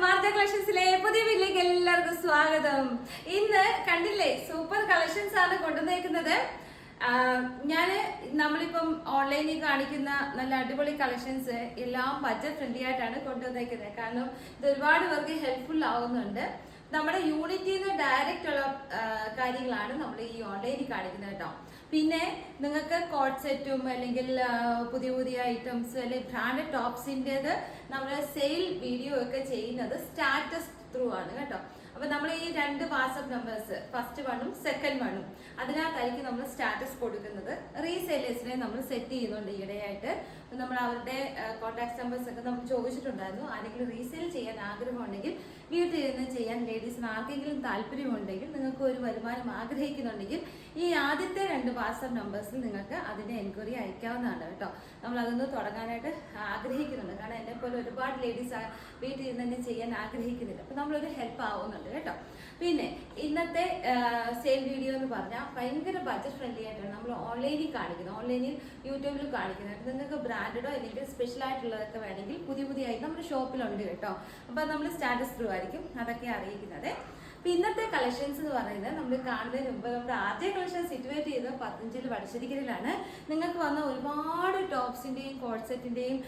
മാർജ കളക്ഷൻസിലെ പുതിയ വീട്ടിലേക്ക് എല്ലാവർക്കും സ്വാഗതം. ഇന്ന് കണ്ടില്ലേ, സൂപ്പർ കളക്ഷൻസ് ആണ് കൊണ്ടുവന്നേക്കുന്നത്. നമ്മളിപ്പം ഓൺലൈനിൽ കാണിക്കുന്ന നല്ല അടിപൊളി കളക്ഷൻസ് എല്ലാം ബഡ്ജറ്റ് ഫ്രണ്ട്ലി ആയിട്ടാണ് കൊണ്ടുവന്നേക്കുന്നത്. കാരണം ഇത് ഒരുപാട് പേർക്ക് ഹെൽപ്ഫുൾ ആവുന്നുണ്ട്. നമ്മുടെ യൂണിറ്റിയിൽ നിന്ന് ഡയറക്റ്റ് ഉള്ള കാര്യങ്ങളാണ് നമ്മൾ ഈ ഓൺലൈനിൽ കാണിക്കുന്നത് കേട്ടോ. പിന്നെ നിങ്ങൾക്ക് കോട്ട് സെറ്റും അല്ലെങ്കിൽ പുതിയ പുതിയ ഐറ്റംസ് അല്ലെങ്കിൽ ബ്രാൻഡഡ് ടോപ്സിൻ്റെത് നമ്മൾ സെയിൽ വീഡിയോ ഒക്കെ ചെയ്യുന്നത് സ്റ്റാറ്റസ് ത്രൂ ആണ് കേട്ടോ. അപ്പൊ നമ്മൾ ഈ രണ്ട് വാട്സ്ആപ്പ് നമ്പേഴ്സ്, ഫസ്റ്റ് വണ്ണും സെക്കൻഡ് വണ്ണും, അതിനകത്തായിരിക്കും നമ്മൾ സ്റ്റാറ്റസ് കൊടുക്കുന്നത്. റീസെയിലേഴ്സിനെ നമ്മൾ സെറ്റ് ചെയ്യുന്നുണ്ട് ഈയിടെയായിട്ട്. നമ്മൾ അവരുടെ കോൺടാക്ട് നമ്പേഴ്സ് ഒക്കെ നമ്മൾ ചോദിച്ചിട്ടുണ്ടായിരുന്നു. ആരെങ്കിലും റീസെയിൽ ചെയ്യാൻ ആഗ്രഹമുണ്ടെങ്കിൽ, വീട്ടിൽ ഇരുന്ന് ചെയ്യാൻ ലേഡീസിന് ആർക്കെങ്കിലും താല്പര്യമുണ്ടെങ്കിൽ, നിങ്ങൾക്ക് ഒരു വരുമാനം ആഗ്രഹിക്കുന്നുണ്ടെങ്കിൽ ഈ ആദ്യത്തെ രണ്ട് വാട്സ്ആപ്പ് നമ്പേഴ്സിൽ നിങ്ങൾക്ക് അതിന്റെ എൻക്വയറി അയക്കാവുന്നതാണ് കേട്ടോ. നമ്മൾ അതൊന്ന് തുടങ്ങാനായിട്ട് ആഗ്രഹിക്കുന്നുണ്ട്. കാരണം എന്നെ പോലെ ഒരുപാട് ലേഡീസ് വീട്ടിൽ ഇരുന്ന് തന്നെ ചെയ്യാൻ ആഗ്രഹിക്കുന്നില്ല. അപ്പൊ നമ്മളൊരു ഹെൽപ്പ് ആവുന്നുണ്ട് കേട്ടോ. പിന്നെ ഇന്നത്തെ സെയിൽ വീഡിയോ എന്ന് പറഞ്ഞാൽ ഭയങ്കര ബഡ്ജറ്റ് ഫ്രണ്ട്ലി ആയിട്ടാണ് നമ്മൾ ഓൺലൈനിൽ കാണിക്കുന്നത്. ഓൺലൈനിൽ യൂട്യൂബിൽ കാണിക്കുന്നത്. നിങ്ങൾക്ക് ബ്രാൻഡഡോ അല്ലെങ്കിൽ സ്പെഷ്യൽ ആയിട്ടുള്ളതൊക്കെ വേണമെങ്കിൽ പുതിയ പുതിയ നമ്മുടെ ഷോപ്പിലുണ്ട് കേട്ടോ. അപ്പൊ നമ്മൾ സ്റ്റാറ്റസ് ത്രൂ ആയിരിക്കും അതൊക്കെ അറിയിക്കുന്നത്. ഇന്നത്തെ കളക്ഷൻസ് എന്ന് പറയുന്നത് നമ്മൾ കാണുന്നതിന് മുമ്പ് നമ്മുടെ ആദ്യ കളക്ഷൻ സിറ്റുവേറ്റ് ചെയ്തത് പത്തഞ്ചിൽ വടശ്ശേരിക്കലിലാണ്. നിങ്ങൾക്ക് വന്ന ഒരുപാട് ടോപ്സിന്റെയും കോട്ട് സെറ്റിന്റെയും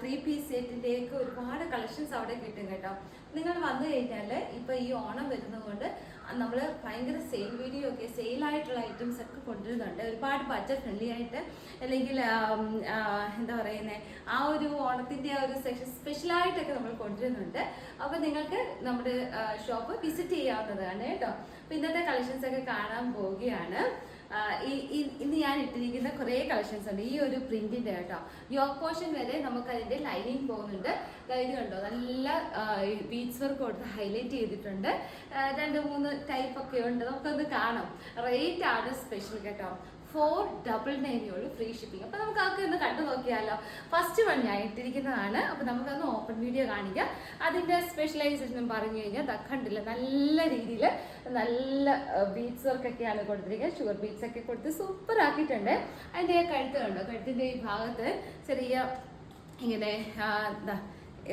3 പീസ് സെറ്റിന്റെയും ഒക്കെ ഒരുപാട് കളക്ഷൻസ് അവിടെ കിട്ടും കേട്ടോ. നിങ്ങൾ വന്നു കഴിഞ്ഞാൽ ഇപ്പൊ ഈ ഓണം വരുന്നത് കൊണ്ട് നമ്മൾ ഭയങ്കര സെയിൽ വീഡിയോ ഒക്കെ, സെയിലായിട്ടുള്ള ഐറ്റംസ് ഒക്കെ കൊണ്ടുവരുന്നുണ്ട്. ഒരുപാട് ബഡ്ജറ്റ് ഫ്രണ്ട്ലി ആയിട്ട്, അല്ലെങ്കിൽ എന്താ പറയുന്നത്, ആ ഒരു ഓണത്തിന്റെ ആ ഒരു സെക്ഷൻ സ്പെഷ്യലായിട്ടൊക്കെ നമ്മൾ കൊണ്ടുവരുന്നുണ്ട്. അപ്പൊ നിങ്ങൾക്ക് നമ്മുടെ ഷോപ്പ് വിസിറ്റ് ചെയ്യാവുന്നതാണ് കേട്ടോ. അപ്പൊ ഇന്നത്തെ കളക്ഷൻസ് ഒക്കെ കാണാൻ പോവുകയാണ്. ഇന്ന് ഞാൻ ഇട്ടിരിക്കുന്ന കുറേ കളക്ഷൻസ് ഉണ്ട്. ഈ ഒരു പ്രിന്റിന്റെ കേട്ടോ, യോക്ക് പോർഷൻ വരെ നമുക്ക് അതിന്റെ ലൈനിങ് പോകുന്നുണ്ട്. ഇത് കണ്ടോ, നല്ല ബീഡ്സ് വർക്ക് കൊടുത്ത് ഹൈലൈറ്റ് ചെയ്തിട്ടുണ്ട്. 2-3 ടൈപ്പ് ഒക്കെ ഉണ്ട്. നമുക്കത് കാണാം. റേറ്റ് ആണ് സ്പെഷ്യൽ കേട്ടോ. 499 ഫ്രീ ഷിപ്പിംഗ്. അപ്പൊ നമുക്ക് അതൊക്കെ ഒന്ന് കണ്ടു നോക്കിയാലോ. ഫസ്റ്റ് വൺ ഞാൻ ഇട്ടിരിക്കുന്നതാണ്. അപ്പൊ നമുക്കൊന്ന് ഓപ്പൺ വീഡിയോ കാണിക്കാം. അതിന്റെ സ്പെഷ്യലൈസേഷൻ പറഞ്ഞു കഴിഞ്ഞാൽ കണ്ടില്ല, നല്ല രീതിയിൽ നല്ല ബീഡ്സ് വർക്ക് ഒക്കെയാണ് കൊടുത്തിരിക്കുന്നത്. ഷുഗർ ബീഡ്സ് ഒക്കെ കൊടുത്ത് സൂപ്പർ ആക്കിയിട്ടുണ്ട്. അതിന്റെ കഴുത്ത് കണ്ടോ, കഴുത്തിന്റെ ഈ ഭാഗത്ത് ചെറിയ ഇങ്ങനെ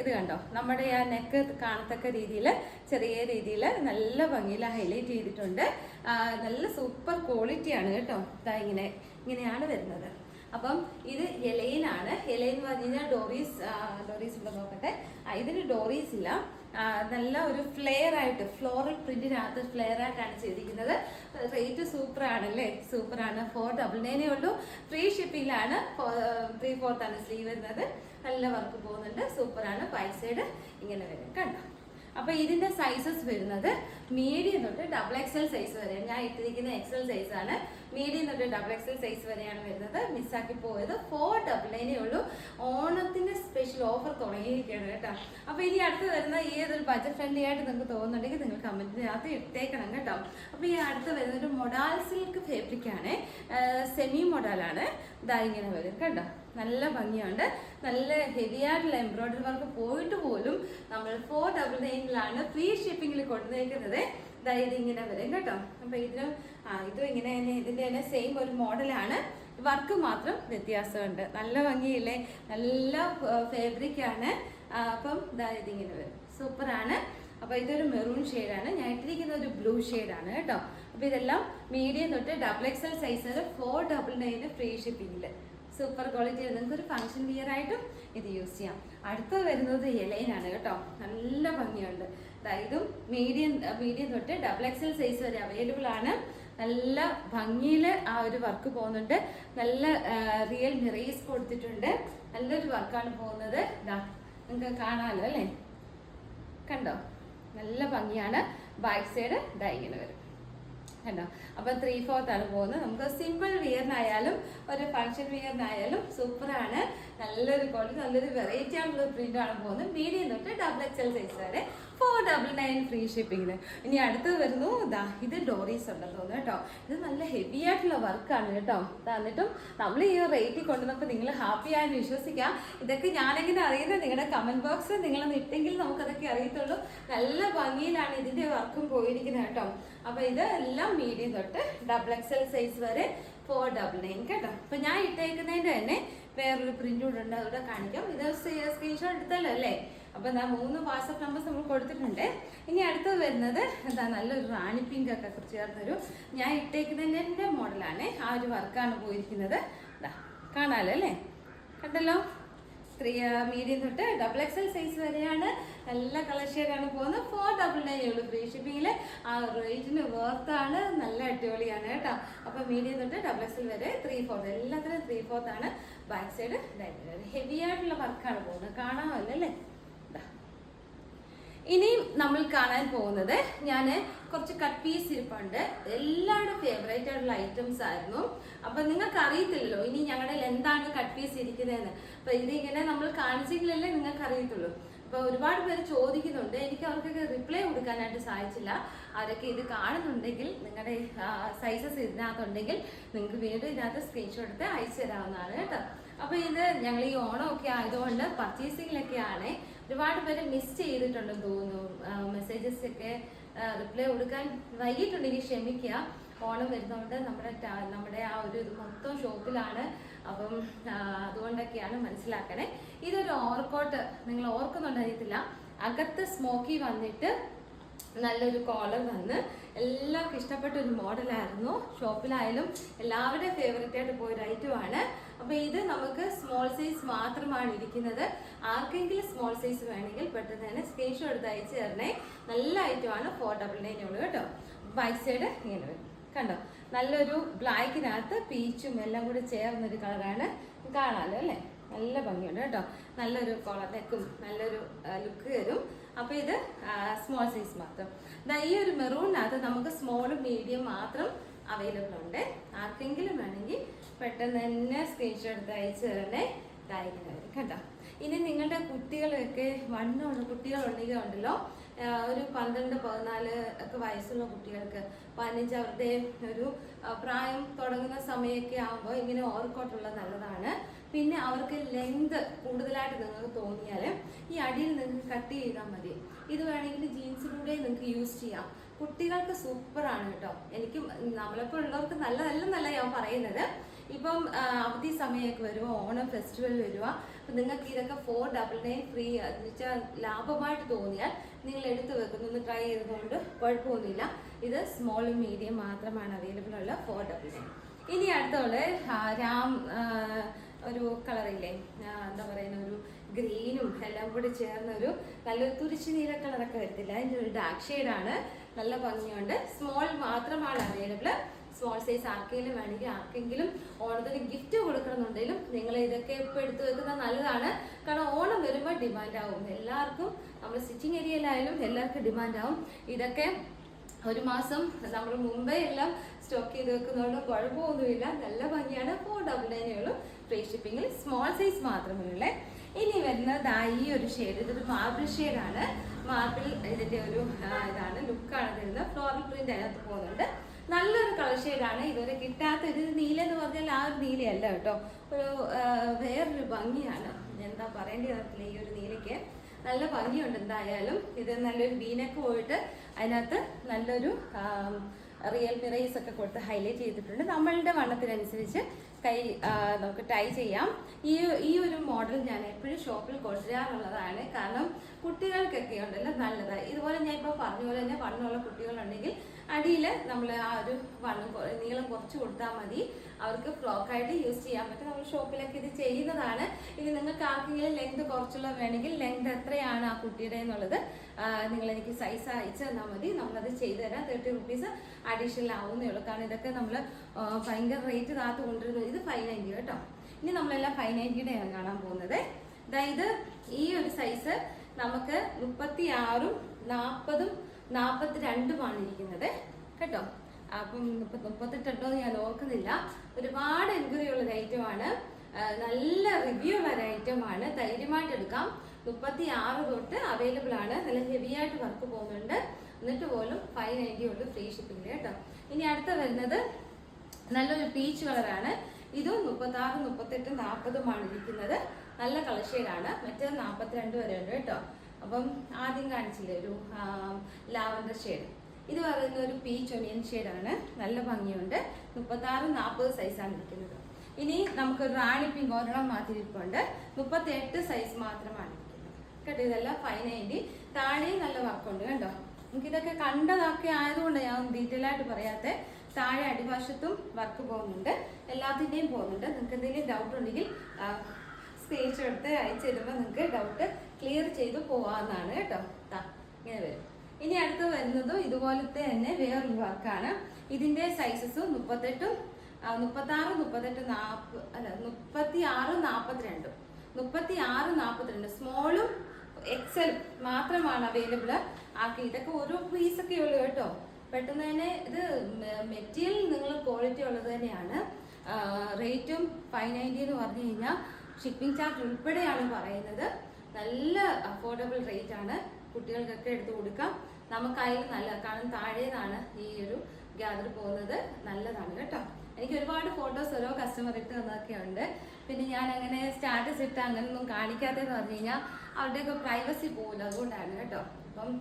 ഇത് കണ്ടോ, നമ്മുടെ ആ നെക്ക് കാണത്തക്ക രീതിയിൽ ചെറിയ രീതിയിൽ നല്ല ഭംഗിയിൽ ഹൈലൈറ്റ് ചെയ്തിട്ടുണ്ട്. നല്ല സൂപ്പർ ക്വാളിറ്റിയാണ് കേട്ടോ. ഇങ്ങനെയാണ് വരുന്നത്. അപ്പം ഇത് എലൈനാണ്. എലൈൻ എന്ന് പറഞ്ഞു കഴിഞ്ഞാൽ ഡോറീസ് ഉണ്ടോ നോക്കട്ടെ. ഇതിന് ഡോറീസ് ഇല്ല. നല്ല ഒരു ഫ്ലെയർ ആയിട്ട്, ഫ്ലോറൽ പ്രിന്റിനകത്ത് ഫ്ലെയർ ആയിട്ടാണ് ചെയ്തിരിക്കുന്നത്. റേറ്റ് സൂപ്പർ ആണല്ലേ, സൂപ്പറാണ്. 499 ഉള്ളൂ. ഫ്രീ ഷിപ്പിംഗിലാണ്. 3/4 ആണ് സ്ലീവ് വരുന്നത്. നല്ല വർക്ക് പോകുന്നുണ്ട്. സൂപ്പറാണ്. ബാക്ക് സൈഡ് ഇങ്ങനെ വരും കണ്ടോ. അപ്പൊ ഇതിന്റെ സൈസസ് വരുന്നത് മീഡിയം തൊട്ട് XXL സൈസ് വരെയാണ്. ഞാൻ ഇട്ടിരിക്കുന്ന XL സൈസ് ആണ്. മീഡിയം തൊട്ട് XXL സൈസ് വരെയാണ് വരുന്നത്. മിസ്സാക്കി പോയത് 499 ഉള്ളൂ. ഓണത്തിന്റെ സ്പെഷ്യൽ ഓഫർ തുടങ്ങിയിരിക്കുകയാണ് കേട്ടോ. അപ്പൊ ഇനി അടുത്ത് വരുന്ന ഏതൊരു ബഡ്ജറ്റ് ഫ്രണ്ട്ലി ആയിട്ട് നിങ്ങൾക്ക് തോന്നുന്നുണ്ടെങ്കിൽ നിങ്ങൾ കമന്റിനകത്ത് ഇട്ടേക്കണം കേട്ടോ. അപ്പൊ ഈ അടുത്ത് വരുന്ന ഒരു മൊഡാൽ സിൽക്ക് ഫാബ്രിക് ആണ്. സെമി മൊഡാലാണ്. ഇങ്ങനെ വരും കേട്ടോ. നല്ല ഭംഗിയുണ്ട്. നല്ല ഹെവി ആയിട്ടുള്ള എംബ്രോയിഡറി വർക്ക് പോയിട്ട് പോലും നമ്മൾ 499 ഫ്രീ ഷിപ്പിംഗിൽ കൊണ്ടുവന്നേക്കുന്നത്. ഇതിങ്ങനെ വരും കേട്ടോ. അപ്പൊ ഇതും ഇങ്ങനെ തന്നെ, ഇതിന്റെ തന്നെ സെയിം ഒരു മോഡലാണ്. വർക്ക് മാത്രം വ്യത്യാസമുണ്ട്. നല്ല ഭംഗിയില്ലേ, നല്ല ഫാബ്രിക് ആണ്. അപ്പം ഇതിങ്ങനെ വരും. സൂപ്പറാണ്. അപ്പൊ ഇതൊരു മെറൂൺ ഷെയ്ഡാണ്. ഞാൻ ഇട്ടിരിക്കുന്ന ഒരു ബ്ലൂ ഷെയ്ഡാണ് കേട്ടോ. അപ്പൊ ഇതെല്ലാം മീഡിയം തൊട്ട് XXL സൈസ് വരെ 499 ഫ്രീ ഷിപ്പിംഗിൽ. Super quality. നിങ്ങൾക്ക് ഒരു ഫംഗ്ഷൻ വിയർ ആയിട്ടും ഇത് യൂസ് ചെയ്യാം. അടുത്ത് വരുന്നത് എലൈനാണ് കേട്ടോ. നല്ല ഭംഗിയുണ്ട്. ഇതും മീഡിയം തൊട്ട് XXL സൈസ് വരെ അവൈലബിൾ ആണ്. നല്ല ഭംഗിയിൽ ആ ഒരു വർക്ക് പോകുന്നുണ്ട്. നല്ല റിയൽ മിറേസ് കൊടുത്തിട്ടുണ്ട്. നല്ലൊരു വർക്കാണ് പോകുന്നത്. നിങ്ങൾക്ക് കാണാമല്ലോ അല്ലേ, കണ്ടോ. നല്ല ഭംഗിയാണ്. ബാക്ക് സൈഡ് ഇങ്ങനെ വരും കണ്ടോ. അപ്പൊ 3/4 ആണ് പോകുന്നത്. നമുക്ക് സിമ്പിൾ വിയറിനായാലും ഒരു ഫംഗ്ഷൻ വിയറിനായാലും സൂപ്പറാണ്. നല്ലൊരു ക്വാളിറ്റി, നല്ലൊരു വെറൈറ്റി ആയിട്ടുള്ള പ്രിന്റ് ആണ് പോകുന്നത്. മീഡിയം തൊട്ട് XXL സൈസ് വരെ 499 ഫ്രീ ഷിപ്പിംഗിന്. ഇനി അടുത്ത് വരുന്നു ഇത് ഡോറീസ് ഉണ്ടെന്ന് തോന്നുന്നു കേട്ടോ. ഇത് നല്ല ഹെവി ആയിട്ടുള്ള വർക്കാണ് കേട്ടോ. എന്നിട്ടും നമ്മൾ ഈ റേറ്റിൽ കൊണ്ടുവന്നപ്പോൾ നിങ്ങൾ ഹാപ്പി ആയെന്ന് വിശ്വസിക്കാം. ഇതൊക്കെ ഞാനെങ്ങനെ അറിയുന്നത്, നിങ്ങളുടെ കമന്റ് ബോക്സ് നിങ്ങളൊന്ന് ഇട്ടെങ്കിൽ നമുക്കതൊക്കെ അറിയത്തുള്ളൂ. നല്ല ഭംഗിയിലാണ് ഇതിന്റെ വർക്കും പോയിരിക്കുന്നത് കേട്ടോ. അപ്പൊ ഇത് എല്ലാം മീഡിയം തൊട്ട് XXL സൈസ് വരെ 499 കേട്ടോ. അപ്പൊ ഞാൻ ഇട്ടേക്കുന്നതിന്റെ തന്നെ വേറൊരു പ്രിന്റ് കൂടെ ഉണ്ട്, അതുകൂടെ കാണിക്കാം. ഇത് സ്ക്രീൻഷോട്ട് എടുത്തല്ലോ അല്ലേ. അപ്പോൾ എന്താ 3 വാട്സപ്പ് നമ്പേഴ്സ് നമ്മൾ കൊടുത്തിട്ടുണ്ട്. ഇനി അടുത്തത് വരുന്നത് എന്താ നല്ലൊരു റാണി പിങ്ക് ഒക്കെ ചേർന്നൊരു ഞാൻ ഇട്ടേക്കുന്നതിൻ്റെ മോഡലാണ്. ആ ഒരു വർക്കാണ് പോയിരിക്കുന്നത്. കാണാമല്ലോ അല്ലേ, കണ്ടല്ലോ. മീഡിയം തൊട്ട് XXL സൈസ് വരെയാണ്. നല്ല കളർ ഷെയ്ഡാണ് പോകുന്നത്. 499 ഉള്ളൂ ഫ്രീ ഷിപ്പിങ്ങിൽ. ആ റേറ്റിന് വേർത്താണ്, നല്ല അടിപൊളിയാണ് കേട്ടോ. അപ്പോൾ മീഡിയം തൊട്ട് XXL വരെ 3/4 എല്ലാത്തിനും 3/4 ആണ്. ബാക്ക് സൈഡ് ഹെവി ആയിട്ടുള്ള വർക്കാണ് പോകുന്നത്. കാണാമല്ലോ അല്ലേ. ഇനി നമ്മൾ കാണാൻ പോകുന്നത് ഞാൻ കുറച്ച് കട്ട് പീസ് ഇരിപ്പുണ്ട്. എല്ലാവരുടെ ഫേവറേറ്റ് ആയിട്ടുള്ള ഐറ്റംസ് ആയിരുന്നു. അപ്പൊ നിങ്ങൾക്ക് അറിയത്തില്ലല്ലോ ഇനി ഞങ്ങളുടെ എന്താണ് കട്ട് പീസ് ഇരിക്കുന്നതെന്ന്. അപ്പൊ ഇതിങ്ങനെ നമ്മൾ കാണിച്ചെങ്കിലല്ലേ നിങ്ങൾക്ക് അറിയത്തുള്ളൂ. അപ്പൊ ഒരുപാട് പേര് ചോദിക്കുന്നുണ്ട്. എനിക്ക് അവർക്കൊക്കെ റിപ്ലൈ കൊടുക്കാനായിട്ട് സാധിച്ചില്ല. അവരൊക്കെ ഇത് കാണുന്നുണ്ടെങ്കിൽ നിങ്ങളുടെ സൈസസ് ഇതിനകത്തുണ്ടെങ്കിൽ നിങ്ങൾക്ക് വീണ്ടും ഇതിനകത്ത് സ്ക്രീൻഷോട്ട് എടുത്ത് അയച്ചു തരാവുന്നതാണ് കേട്ടോ. അപ്പൊ ഇത് ഞങ്ങൾ ഈ ഓണമൊക്കെ ആയതുകൊണ്ട് പർച്ചേസിങ്ങിലൊക്കെയാണ്. ഒരുപാട് പേര് മിസ് ചെയ്തിട്ടുണ്ടെന്ന് തോന്നുന്നു. മെസ്സേജസ് ഒക്കെ റിപ്ലൈ കൊടുക്കാൻ വൈകിട്ടുണ്ടെങ്കിൽ ക്ഷമിക്കുക. ഓണം വരുന്നതുകൊണ്ട് നമ്മുടെ ആ ഒരു ഇത് മൊത്തം ഷോപ്പിലാണ്. അപ്പം അതുകൊണ്ടൊക്കെയാണ് മനസ്സിലാക്കണേ. ഇതൊരു ഓവർകോട്ട്, നിങ്ങൾ ഓർക്കുന്നുണ്ടറിയത്തില്ല. അകത്ത് സ്മോക്കി വന്നിട്ട് നല്ലൊരു കോളർ വന്ന് എല്ലാവർക്കും ഇഷ്ടപ്പെട്ട ഒരു മോഡലായിരുന്നു. ഷോപ്പിലായാലും എല്ലാവരുടെയും ഫേവറേറ്റ് ആയിട്ട് പോയൊരു ഐറ്റമാണ്. അപ്പോൾ ഇത് നമുക്ക് സ്മോൾ സൈസ് മാത്രമാണ് ഇരിക്കുന്നത്. ആർക്കെങ്കിലും സ്മോൾ സൈസ് വേണമെങ്കിൽ പെട്ടെന്ന് തന്നെ സ്ക്രീൻഷോട്ട് എടുത്ത് അയച്ചു തരണേ. നല്ല ഐറ്റമാണ്. 499 ഉള്ളൂ കേട്ടോ. ബാക്ക് സൈഡ് ഇങ്ങനെ വരും, കണ്ടോ. നല്ലൊരു ബ്ലാക്കിനകത്ത് പീച്ചും എല്ലാം കൂടി ചേർന്നൊരു കളറാണ്. കാണാമല്ലോ അല്ലേ, നല്ല ഭംഗിയുണ്ട് കേട്ടോ. നല്ലൊരു കോളർ നെക്കും നല്ലൊരു ലുക്ക് തരും. അപ്പോൾ ഇത് സ്മോൾ സൈസ് മാത്രം. ഈ ഒരു മെറൂണിനകത്ത് നമുക്ക് സ്മോളും മീഡിയം മാത്രം അവൈലബിൾ ഉണ്ട്. ആർക്കെങ്കിലും വേണമെങ്കിൽ പെട്ടെന്ന് തന്നെ സ്ക്രീൻഷോട്ട് എടുത്ത് അയച്ചു തരണേ. കേട്ടോ. ഇനി നിങ്ങളുടെ കുട്ടികളൊക്കെ വണ്ണമുള്ള കുട്ടികളുണ്ടെങ്കിൽ ഉണ്ടല്ലോ, ഒരു 12-14 ഒക്കെ വയസ്സുള്ള കുട്ടികൾക്ക് 15 അവരുടെ ഒരു പ്രായം തുടങ്ങുന്ന സമയമൊക്കെ ആകുമ്പോൾ ഇങ്ങനെ ഓവർകോട്ടുള്ളത് നല്ലതാണ്. പിന്നെ അവർക്ക് ലെങ്ത് കൂടുതലായിട്ട് നിങ്ങൾക്ക് തോന്നിയാൽ ഈ അടിയിൽ നിങ്ങൾക്ക് കട്ട് ചെയ്താൽ മതി. ഇത് വേണമെങ്കിൽ ജീൻസിലൂടെ നിങ്ങൾക്ക് യൂസ് ചെയ്യാം. കുട്ടികൾക്ക് സൂപ്പറാണ് കേട്ടോ. എനിക്ക് നമ്മളെപ്പോൾ ഉള്ളവർക്ക് നല്ലതല്ലെന്നല്ല ഞാൻ പറയുന്നത്. ഇപ്പം അവധി സമയമൊക്കെ വരുമോ, ഓണം ഫെസ്റ്റിവൽ വരുമോ, അപ്പം നിങ്ങൾക്ക് ഇതൊക്കെ 499 ഫ്രീ എന്ന് വെച്ചാൽ ലാഭമായിട്ട് തോന്നിയാൽ നിങ്ങൾ എടുത്ത് വെക്കുന്നു. ഒന്ന് ട്രൈ ചെയ്തതുകൊണ്ട് കുഴപ്പമൊന്നുമില്ല. ഇത് സ്മോളും മീഡിയം മാത്രമാണ് അവൈലബിൾ ഉള്ള 499. ഇനി അടുത്തോള് ഒരു കളറില്ലേ, എന്താ പറയുന്ന ഒരു ഗ്രീനും എല്ലാം കൂടി ചേർന്നൊരു നല്ലൊരു തുരിച്ചു നീല കളറൊക്കെ വരത്തില്ല, അതിൻ്റെ ഒരു ഡാർക്ക് ഷെയ്ഡാണ്. നല്ല ഭംഗിയുണ്ട്. സ്മോൾ മാത്രമാണ് അവൈലബിൾ. സ്മോൾ സൈസ് ആർക്കെങ്കിലും വേണമെങ്കിൽ, ആർക്കെങ്കിലും ഓണത്തിന് ഗിഫ്റ്റ് കൊടുക്കണമെന്നുണ്ടെങ്കിലും നിങ്ങൾ ഇതൊക്കെ ഇപ്പോൾ എടുത്തു വെക്കുന്നത് നല്ലതാണ്. കാരണം ഓണം വരുമ്പോൾ ഡിമാൻഡ് ആവും. എല്ലാവർക്കും നമ്മൾ സ്റ്റിച്ചിങ് ഏരിയയിലായാലും എല്ലാവർക്കും ഡിമാൻഡ് ആവും. ഇതൊക്കെ ഒരു മാസം നമ്മൾ മുമ്പേ എല്ലാം സ്റ്റോക്ക് ചെയ്ത് വെക്കുന്നതുകൊണ്ട് കുഴപ്പമൊന്നുമില്ല. നല്ല ഭംഗിയാണ്. 499 ഉള്ളൂ ഫ്രീ ഷിപ്പിങ്ങിൽ. സ്മോൾ സൈസ് മാത്രമേ ഉള്ളേ. ഇനി വരുന്നത് ഈ ഒരു ഷെയ്ഡ്, ഇതൊരു മാർബിൾ ഷെയ്ഡാണ്. മാർബിൾ ഇതിൻ്റെ ഒരു ഇതാണ്, ലുക്കാണ് തരുന്നത്. ഫ്ലോറൽ പ്രിന്റ് അതിനകത്ത് പോകുന്നുണ്ട്. നല്ലൊരു കളർ ഷെയ്ഡാണ്. ഇതുവരെ കിട്ടാത്ത ഒരു നീല എന്ന് പറഞ്ഞാൽ ആ ഒരു നീലയല്ല കേട്ടോ, ഒരു വേറൊരു ഭംഗിയാണ്. എന്താ പറയേണ്ടി വരത്തില്ല ഈ ഒരു നീലയ്ക്ക്. നല്ല ഭംഗിയുണ്ട്. എന്തായാലും ഇത് നല്ലൊരു വീനക്ക് പോയിട്ട് അതിനകത്ത് നല്ലൊരു റിയൽ മിറേസ് ഒക്കെ കൊടുത്ത് ഹൈലൈറ്റ് ചെയ്തിട്ടുണ്ട്. നമ്മളുടെ വണ്ണത്തിനനുസരിച്ച് കൈ നമുക്ക് ടൈ ചെയ്യാം. ഈ ഒരു മോഡൽ ഞാൻ എപ്പോഴും ഷോപ്പിൽ കൊണ്ടുവരാറുള്ളതാണ്. കാരണം കുട്ടികൾക്കൊക്കെ ഉണ്ടല്ലോ നല്ലതാണ്. ഇതുപോലെ ഞാൻ ഇപ്പോൾ പറഞ്ഞ പോലെ തന്നെ വണ്ണമുള്ള കുട്ടികളുണ്ടെങ്കിൽ അടിയിൽ നമ്മൾ ആ ഒരു നീളം കുറച്ച് കൊടുത്താൽ മതി. അവർക്ക് ഫ്രോക്കായിട്ട് യൂസ് ചെയ്യാൻ പറ്റും. നമ്മൾ ഷോപ്പിലൊക്കെ ഇത് ചെയ്യുന്നതാണ്. ഇനി നിങ്ങൾക്ക് ആർക്കെങ്കിലും ലെങ്ത് കുറച്ചുള്ള വേണമെങ്കിൽ ലെങ്ത് എത്രയാണ് ആ കുട്ടിയുടെ എന്നുള്ളത് നിങ്ങൾ എനിക്ക് സൈസ് അയച്ചു തന്നാൽ മതി. നമ്മളത് ചെയ്തു തരാം. 30 rupees അഡീഷണൽ ആവുന്നേ ഉള്ളൂ. കാരണം ഇതൊക്കെ നമ്മൾ ഭയങ്കര റേറ്റ് താത്ത് കൊണ്ടുവരുന്നത്. ഇത് 590 കേട്ടോ. ഇനി നമ്മളെല്ലാം 590യുടെയാണ് കാണാൻ പോകുന്നത്. അതായത് ഈ ഒരു സൈസ് നമുക്ക് 36ഉം 40ഉം 42ഉമാണ് ഇരിക്കുന്നത് കേട്ടോ. അപ്പം 38 ഞാൻ ഓർക്കുന്നില്ല. ഒരുപാട് എൻക്വയറി ഉള്ളൊരു ഐറ്റമാണ്. നല്ല റിവ്യൂ ഉള്ള ഒരു ഐറ്റമാണ്. ധൈര്യമായിട്ട് എടുക്കാം. 36 തൊട്ട് അവൈലബിൾ ആണ്. നല്ല ഹെവി ആയിട്ട് വർക്ക് പോകുന്നുണ്ട്. എന്നിട്ട് പോലും 590 ഉള്ളൂ ഫ്രീ ഷിപ്പിംഗ് കേട്ടോ. ഇനി അടുത്ത വരുന്നത് നല്ലൊരു പീച്ച് കളറാണ്. ഇതും 36, 38, 40ഉമാണ് ഇരിക്കുന്നത്. നല്ല കളർ ഷെയ്ഡാണ്. മറ്റേത് 42 വരെ ഉണ്ട് കേട്ടോ. അപ്പം ആദ്യം കാണിച്ചില്ലേ ഒരു ലാവൻഡർ ഷെയ്ഡ്, ഇത് പറയുന്ന ഒരു പീച്ച് ഒനിയൻ ഷെയ്ഡാണ്. നല്ല ഭംഗിയുണ്ട്. 36, 40 സൈസാണ് ഇരിക്കുന്നത്. ഇനി നമുക്ക് റാണി പിങ്ക് ഒരെണ്ണം മാറ്റിയിരിപ്പുണ്ട്. 38 സൈസ് മാത്രമാണ് ഇരിക്കുന്നത്. കേട്ടോ. ഇതെല്ലാം 590. താഴെയും നല്ല വർക്കുണ്ട് കേട്ടോ. നമുക്കിതൊക്കെ കണ്ടതൊക്കെ ആയതുകൊണ്ട് ഞാൻ ഡീറ്റെയിൽ ആയിട്ട് പറയാത്ത. താഴെ അടിവശത്തും വർക്ക് പോകുന്നുണ്ട്, എല്ലാത്തിൻ്റെയും പോകുന്നുണ്ട്. നിങ്ങൾക്ക് എന്തെങ്കിലും ഡൗട്ട് ഉണ്ടെങ്കിൽ സ്ക്രീൻഷോട്ട് എടുത്ത് അയച്ചു തരുമ്പോൾ നിങ്ങൾക്ക് ഡൗട്ട് ക്ലിയർ ചെയ്ത് പോകാവുന്നതാണ് കേട്ടോ. ഇങ്ങനെ വരും. ഇനി അടുത്ത് വരുന്നതും ഇതുപോലത്തെ തന്നെ വേറൊരു വർക്കാണ്. ഇതിന്റെ സൈസസ് 38, 36, 38, 36, 42, 36, 42 സ്മോളും എക്സലും മാത്രമാണ് അവൈലബിൾ ആക്കി. ഇതൊക്കെ ഓരോ പീസൊക്കെ ഉള്ളു കേട്ടോ. പെട്ടെന്ന് തന്നെ ഇത് മെറ്റീരിയൽ നിങ്ങൾ ക്വാളിറ്റി ഉള്ളത് തന്നെയാണ്. റേറ്റും 590 എന്ന് പറഞ്ഞു കഴിഞ്ഞാൽ ഷിപ്പിംഗ് ചാർജ് ഉൾപ്പെടെയാണ് പറയുന്നത്. നല്ല അഫോർഡബിൾ റേറ്റ് ആണ്. കുട്ടികൾക്കൊക്കെ എടുത്ത് കൊടുക്കാം. നമുക്കായാലും നല്ല, കാരണം താഴേന്നാണ് ഈ ഒരു ഗ്യാദർ പോകുന്നത്. നല്ലതാണ് കേട്ടോ. എനിക്ക് ഒരുപാട് ഫോട്ടോസ് ഓരോ കസ്റ്റമർ ഇട്ട് തന്നതൊക്കെ ഉണ്ട്. പിന്നെ ഞാൻ അങ്ങനെ സ്റ്റാറ്റസ് ഇട്ട് അങ്ങനെയൊന്നും കാണിക്കാത്തതെന്ന് പറഞ്ഞു കഴിഞ്ഞാൽ അവരുടെയൊക്കെ പ്രൈവസി പോകില്ല, അതുകൊണ്ടാണ് കേട്ടോ. അപ്പം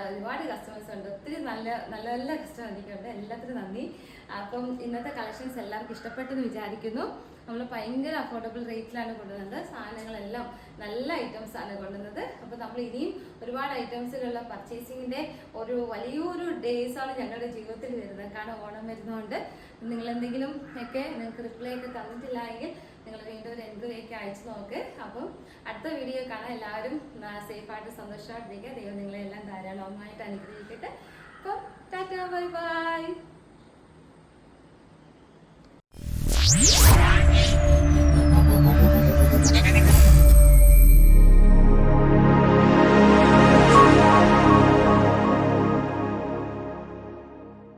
ഒരുപാട് കസ്റ്റമേഴ്സ് ഉണ്ട്, ഒത്തിരി നല്ല നല്ല നല്ല കസ്റ്റമർ എനിക്കുണ്ട്. എല്ലാത്തിനും നന്ദി. അപ്പം ഇന്നത്തെ കളക്ഷൻസ് എല്ലാവർക്കും ഇഷ്ടപ്പെട്ടെന്ന് വിചാരിക്കുന്നു. നമ്മൾ ഭയങ്കര അഫോർഡബിൾ റേറ്റിലാണ് കൊണ്ടുവന്നത്. സാധനങ്ങളെല്ലാം നല്ല ഐറ്റംസ് ആണ് കൊണ്ടുവന്നത്. അപ്പോൾ നമ്മൾ ഇനിയും ഒരുപാട് ഐറ്റംസിലുള്ള പർച്ചേസിങ്ങിൻ്റെ ഒരു വലിയൊരു ഡേയ്സാണ് ഞങ്ങളുടെ ജീവിതത്തിൽ വരുന്നത്. കാരണം ഓണം വരുന്നതുകൊണ്ട് നിങ്ങൾ എന്തെങ്കിലും ഒക്കെ നിങ്ങൾക്ക് റിപ്ലൈ ഒക്കെ തന്നിട്ടില്ല എങ്കിൽ നിങ്ങൾ വീണ്ടും ഒരു എൻക്വയറി ഒക്കെ അയച്ചു നോക്ക്. അപ്പം അടുത്ത വീഡിയോ കാണാൻ എല്ലാവരും സേഫായിട്ട് സന്തോഷമായിട്ടിരിക്കുക. ദൈവം നിങ്ങളെല്ലാം ധാരാളമായിട്ട് അനുഗ്രഹിക്കട്ടെ. അപ്പം ടാറ്റാ, ബൈ ബൈ.